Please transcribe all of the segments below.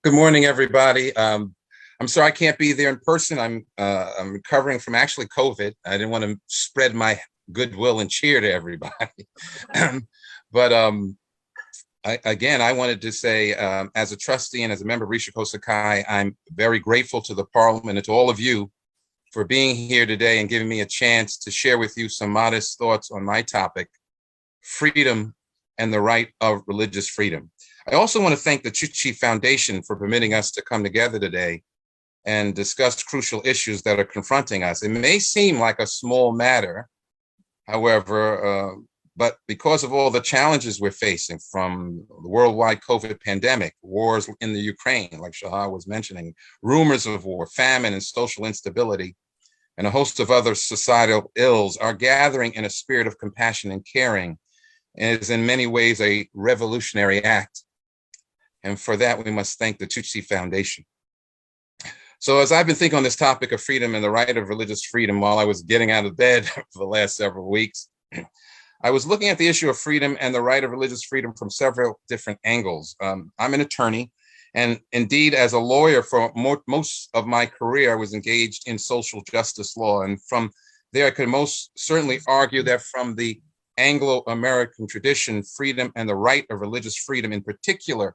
Good morning, everybody. I'm sorry I can't be there in person. I'm recovering from actually COVID. I didn't want to spread my goodwill and cheer to everybody. but I wanted to say, as a trustee and as a member of Risha Sakai, I'm very grateful to the Parliament and to all of you for being here today and giving me a chance to share with you some modest thoughts on my topic, freedom and the right of religious freedom. I also want to thank the Chuchi Foundation for permitting us to come together today and discuss crucial issues that are confronting us. It may seem like a small matter, however, but because of all the challenges we're facing from the worldwide COVID pandemic, wars in the Ukraine, like Shahar was mentioning, rumors of war, famine, and social instability, and a host of other societal ills are gathering in a spirit of compassion and caring, and is in many ways a revolutionary act. And for that, we must thank the Tutsi Foundation. So as I've been thinking on this topic of freedom and the right of religious freedom while I was getting out of bed for the last several weeks, I was looking at the issue of freedom and the right of religious freedom from several different angles. I'm an attorney, and indeed, as a lawyer for most of my career, I was engaged in social justice law. And from there, I could most certainly argue that from the Anglo-American tradition, freedom and the right of religious freedom in particular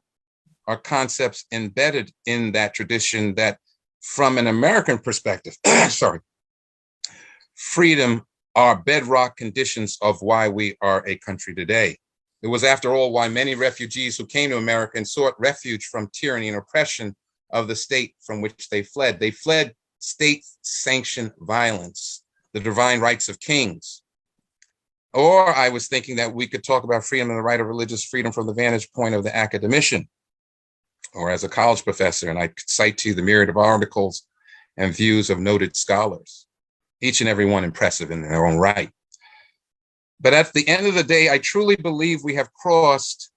are concepts embedded in that tradition that, from an American perspective, freedom are bedrock conditions of why we are a country today. It was, after all, why many refugees who came to America and sought refuge from tyranny and oppression of the state from which they fled. They fled state-sanctioned violence, the divine rights of kings. Or I was thinking that we could talk about freedom and the right of religious freedom from the vantage point of the academician, or as a college professor, and I cite to you the myriad of articles and views of noted scholars, each and every one impressive in their own right. But at the end of the day, I truly believe we have crossed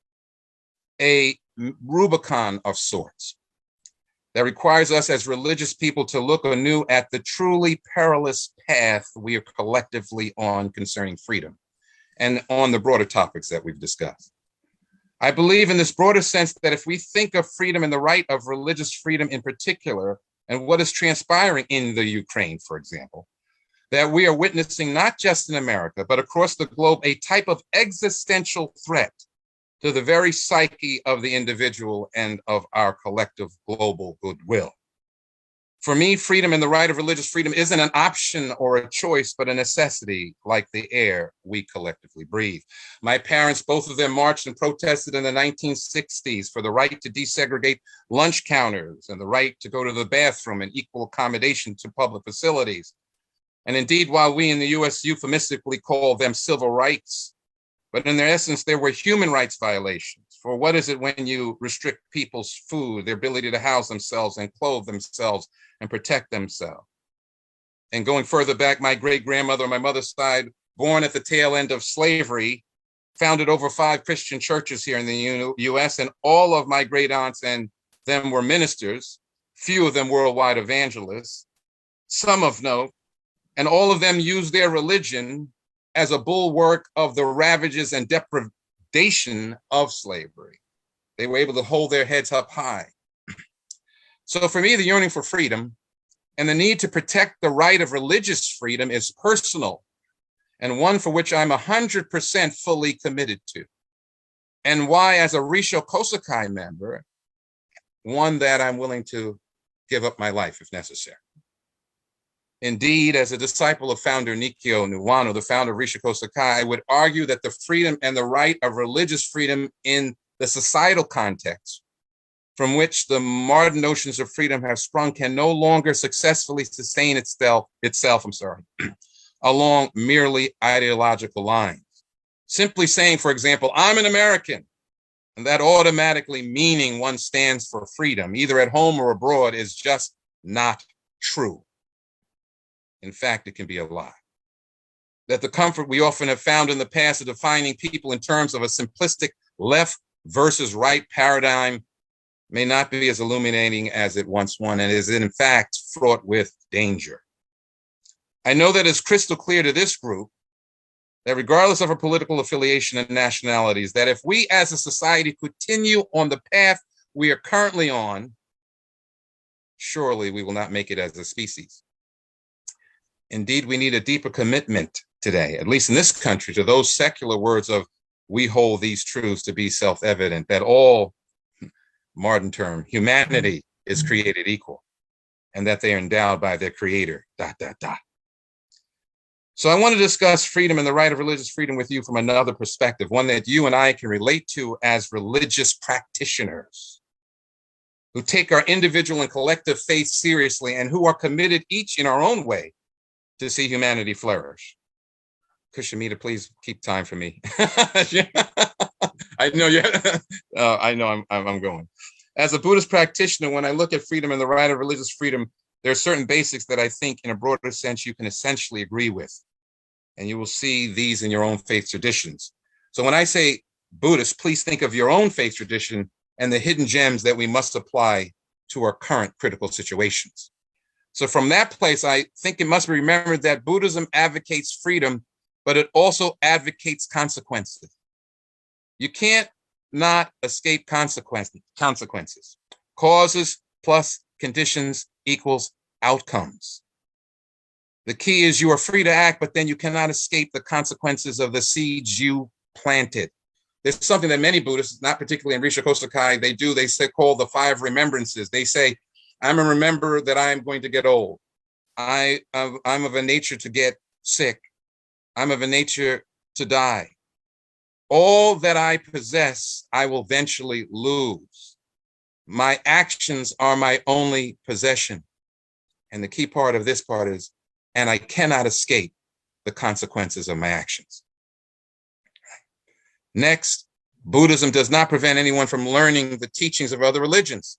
a Rubicon of sorts that requires us as religious people to look anew at the truly perilous path we are collectively on concerning freedom and on the broader topics that we've discussed. I believe in this broader sense that if we think of freedom and the right of religious freedom in particular, and what is transpiring in the Ukraine, for example, that we are witnessing not just in America, but across the globe, a type of existential threat to the very psyche of the individual and of our collective global goodwill. For me, freedom and the right of religious freedom isn't an option or a choice, but a necessity, like the air we collectively breathe. My parents, both of them, marched and protested in the 1960s for the right to desegregate lunch counters and the right to go to the bathroom and equal accommodation to public facilities. And indeed, while we in the US euphemistically call them civil rights, but in their essence, there were human rights violations. For what is it when you restrict people's food, their ability to house themselves and clothe themselves and protect themselves? And going further back, my great-grandmother on my mother's side, born at the tail end of slavery, founded over 5 Christian churches here in the US, and all of my great aunts and them were ministers, few of them worldwide evangelists, some of note, and all of them used their religion as a bulwark of the ravages and deprivation of slavery. They were able to hold their heads up high. So for me, the yearning for freedom and the need to protect the right of religious freedom is personal, and one for which I'm 100% fully committed to. And why, as a Risho Kosakai member, one that I'm willing to give up my life if necessary. Indeed, as a disciple of founder Nikio Nuwano, the founder of Risha Kosakai, I would argue that the freedom and the right of religious freedom in the societal context from which the modern notions of freedom have sprung can no longer successfully sustain itself along merely ideological lines. Simply saying, for example, I'm an American, and that automatically meaning one stands for freedom, either at home or abroad, is just not true. In fact, it can be a lie. That the comfort we often have found in the past of defining people in terms of a simplistic left versus right paradigm may not be as illuminating as it once was, and is in fact fraught with danger. I know that it's crystal clear to this group that regardless of our political affiliation and nationalities, that if we as a society continue on the path we are currently on, surely we will not make it as a species. Indeed, we need a deeper commitment today, at least in this country, to those secular words of, we hold these truths to be self-evident, that all, modern term, humanity is created equal, and that they are endowed by their creator, ... So I want to discuss freedom and the right of religious freedom with you from another perspective, one that you and I can relate to as religious practitioners who take our individual and collective faith seriously and who are committed each in our own way to see humanity flourish. Kushamita, please keep time for me. I know you. I know I'm going. As a Buddhist practitioner, when I look at freedom and the right of religious freedom, there are certain basics that I think, in a broader sense, you can essentially agree with, and you will see these in your own faith traditions. So when I say Buddhist, please think of your own faith tradition and the hidden gems that we must apply to our current critical situations. So from that place, I think it must be remembered that Buddhism advocates freedom, but it also advocates consequences. You can't not escape consequences. Causes plus conditions equals outcomes. The key is you are free to act, but then you cannot escape the consequences of the seeds you planted. There's something that many Buddhists, not particularly in Risha Kosakai, they say called the 5 remembrances. They say, I'm a remember that I am going to get old. I'm of a nature to get sick. I'm of a nature to die. All that I possess, I will eventually lose. My actions are my only possession. And the key part of this part is, and I cannot escape the consequences of my actions. Next, Buddhism does not prevent anyone from learning the teachings of other religions.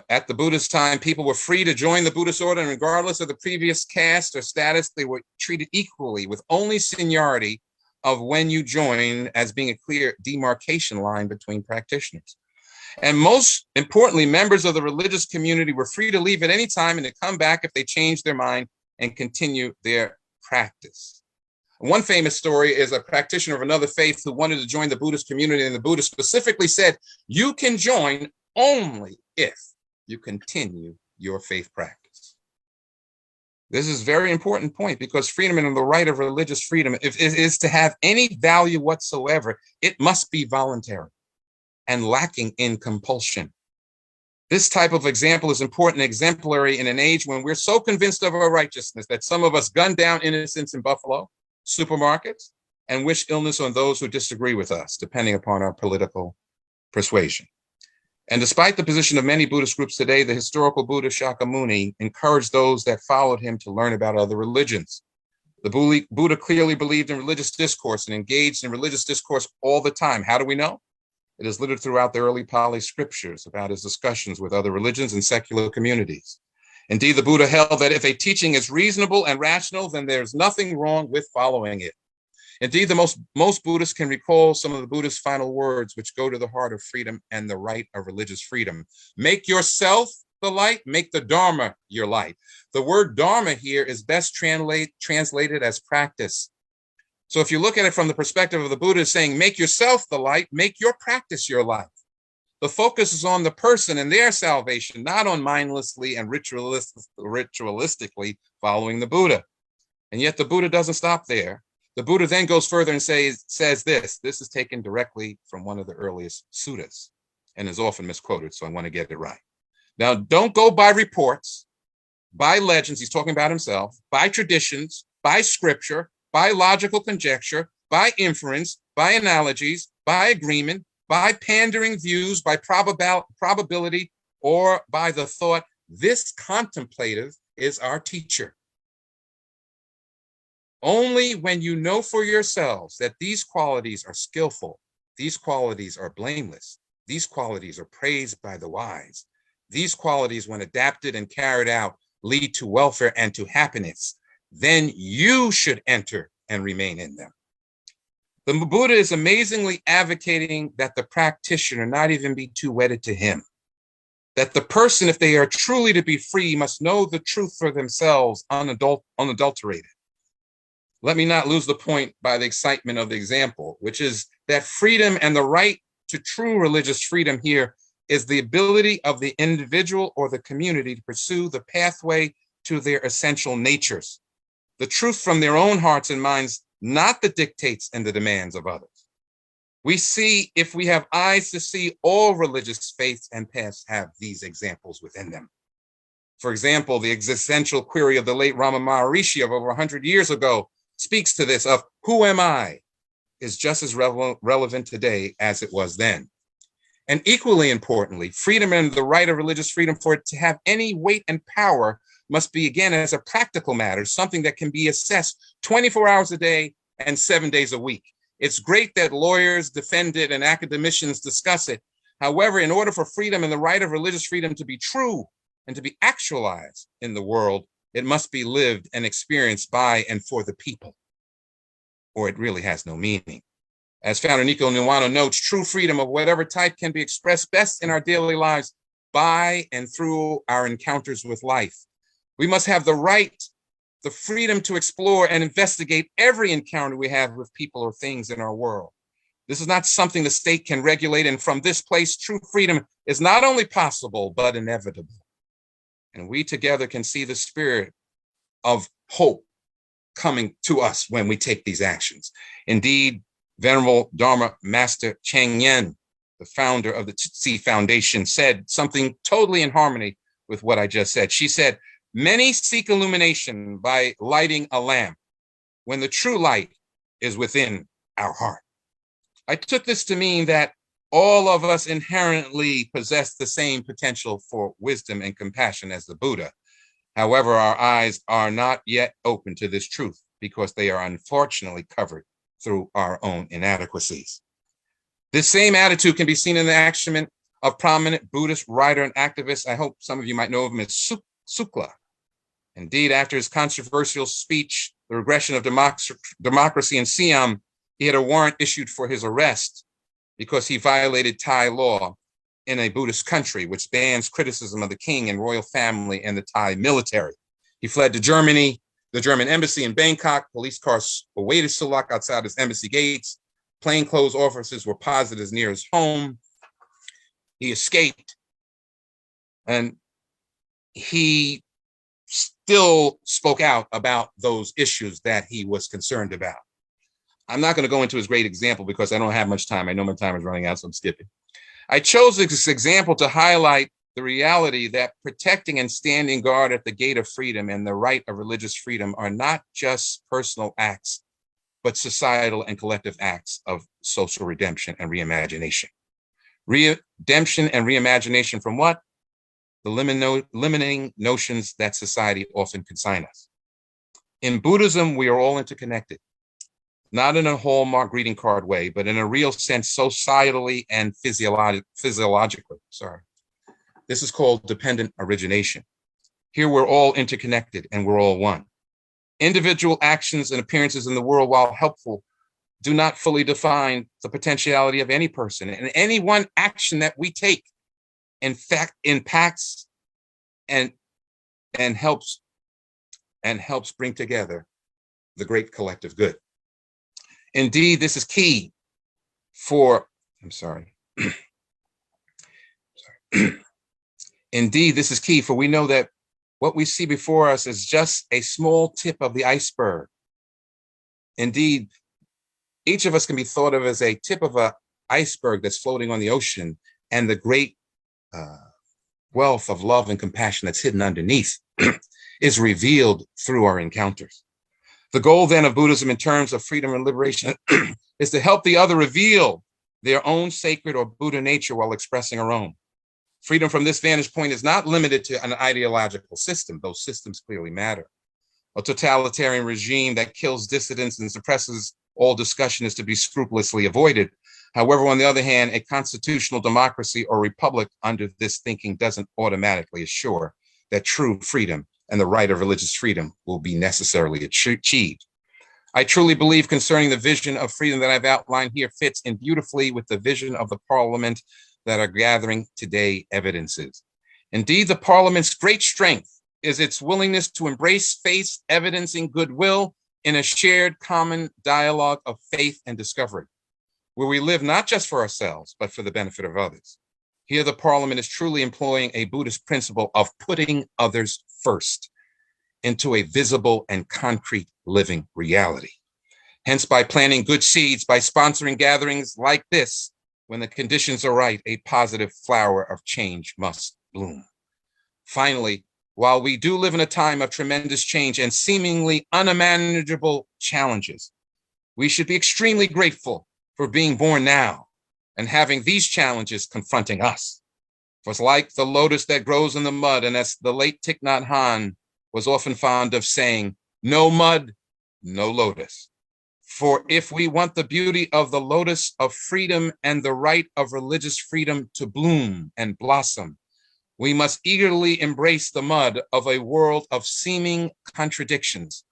At the Buddhist time, people were free to join the Buddhist order, and regardless of the previous caste or status, they were treated equally, with only seniority of when you join as being a clear demarcation line between practitioners. And most importantly, members of the religious community were free to leave at any time and to come back if they changed their mind and continue their practice. One famous story is a practitioner of another faith who wanted to join the Buddhist community, and the Buddha specifically said, you can join only if you continue your faith practice. This is a very important point, because freedom and the right of religious freedom, if it is to have any value whatsoever, it must be voluntary and lacking in compulsion. This type of example is important and exemplary in an age when we're so convinced of our righteousness that some of us gun down innocents in Buffalo supermarkets and wish illness on those who disagree with us, depending upon our political persuasion. And despite the position of many Buddhist groups today, the historical Buddha Shakyamuni encouraged those that followed him to learn about other religions. The Buddha clearly believed in religious discourse and engaged in religious discourse all the time. How do we know? It is littered throughout the early Pali scriptures about his discussions with other religions and secular communities. Indeed, the Buddha held that if a teaching is reasonable and rational, then there's nothing wrong with following it. Indeed, most Buddhists can recall some of the Buddha's final words, which go to the heart of freedom and the right of religious freedom. Make yourself the light, make the Dharma your light. The word Dharma here is best translated as practice. So if you look at it from the perspective of the Buddha saying, make yourself the light, make your practice your life. The focus is on the person and their salvation, not on mindlessly and ritualistically following the Buddha. And yet the Buddha doesn't stop there. The Buddha then goes further and says this is taken directly from one of the earliest suttas and is often misquoted, so I want to get it right. Now, don't go by reports, by legends, he's talking about himself, by traditions, by scripture, by logical conjecture, by inference, by analogies, by agreement, by pandering views, by probability, or by the thought, this contemplative is our teacher. Only when you know for yourselves that these qualities are skillful, these qualities are blameless, these qualities are praised by the wise, these qualities, when adapted and carried out, lead to welfare and to happiness, then you should enter and remain in them. The Buddha is amazingly advocating that the practitioner not even be too wedded to him, that the person, if they are truly to be free, must know the truth for themselves unadulterated. Let me not lose the point by the excitement of the example, which is that freedom and the right to true religious freedom here is the ability of the individual or the community to pursue the pathway to their essential natures, the truth from their own hearts and minds, not the dictates and the demands of others. We see, if we have eyes to see, all religious faiths and paths have these examples within them. For example, the existential query of the late Rama Maharishi of over 100 years ago speaks to this of who am I is just as relevant today as it was then. And equally importantly, freedom and the right of religious freedom for it to have any weight and power must be, again, as a practical matter, something that can be assessed 24 hours a day and 7 days a week. It's great that lawyers defend it and academicians discuss it. However, in order for freedom and the right of religious freedom to be true and to be actualized in the world, it must be lived and experienced by and for the people, or it really has no meaning. As founder Nico Nuano notes, true freedom of whatever type can be expressed best in our daily lives by and through our encounters with life. We must have the right, the freedom to explore and investigate every encounter we have with people or things in our world. This is not something the state can regulate, and from this place, true freedom is not only possible, but inevitable. And we together can see the spirit of hope coming to us when we take these actions. Indeed, Venerable Dharma Master Cheng Yen, the founder of the Tzu Foundation, said something totally in harmony with what I just said. She said, "Many seek illumination by lighting a lamp when the true light is within our heart." I took this to mean that all of us inherently possess the same potential for wisdom and compassion as the Buddha. However, our eyes are not yet open to this truth because they are unfortunately covered through our own inadequacies. This same attitude can be seen in the action of prominent Buddhist writer and activist. I hope some of you might know of him as Sukla. Indeed, after his controversial speech, The Regression of Democracy in Siam, he had a warrant issued for his arrest because he violated Thai law in a Buddhist country, which bans criticism of the king and royal family and the Thai military. He fled to Germany, the German embassy in Bangkok. Police cars awaited Sulak outside his embassy gates. Plainclothes officers were posited as near his home. He escaped, and he still spoke out about those issues that he was concerned about. I'm not going to go into his great example because I don't have much time. I know my time is running out, so I'm skipping. I chose this example to highlight the reality that protecting and standing guard at the gate of freedom and the right of religious freedom are not just personal acts, but societal and collective acts of social redemption and reimagination. Redemption and reimagination from what? The limiting notions that society often consign us. In Buddhism, we are all interconnected, not in a hallmark greeting card way, but in a real sense, societally and physiologically. This is called dependent origination. Here we're all interconnected and we're all one. Individual actions and appearances in the world, while helpful, do not fully define the potentiality of any person. And any one action that we take, in fact, impacts and helps bring together the great collective good. Indeed, this is key for, Indeed, this is key, for we know that what we see before us is just a small tip of the iceberg. Indeed, each of us can be thought of as a tip of an iceberg that's floating on the ocean, and the great wealth of love and compassion that's hidden underneath is revealed through our encounters. The goal then of Buddhism in terms of freedom and liberation is to help the other reveal their own sacred or Buddha nature while expressing our own. Freedom from this vantage point is not limited to an ideological system. Those systems clearly matter. A totalitarian regime that kills dissidents and suppresses all discussion is to be scrupulously avoided. However, on the other hand, a constitutional democracy or republic under this thinking doesn't automatically assure that true freedom and the right of religious freedom will be necessarily achieved. I truly believe concerning the vision of freedom that I've outlined here fits in beautifully with the vision of the parliament that are gathering today evidences. Indeed, the parliament's great strength is its willingness to embrace faith, evidencing goodwill in a shared common dialogue of faith and discovery. where we live not just for ourselves, but for the benefit of others. Here, the parliament is truly employing a Buddhist principle of putting others first into a visible and concrete living reality. Hence, by planting good seeds, by sponsoring gatherings like this, when the conditions are right, a positive flower of change must bloom. Finally, while we do live in a time of tremendous change and seemingly unmanageable challenges, we should be extremely grateful for being born now and having these challenges confronting us. For it's like the lotus that grows in the mud, and as the late Thich Nhat Hanh was often fond of saying, no mud, no lotus. For if we want the beauty of the lotus of freedom and the right of religious freedom to bloom and blossom, we must eagerly embrace the mud of a world of seeming contradictions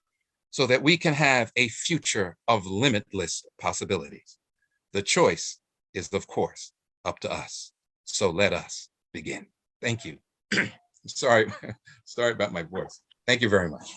so that we can have a future of limitless possibilities. The choice is, of course, up to us. So let us begin. Thank you. Sorry about my voice. Thank you very much.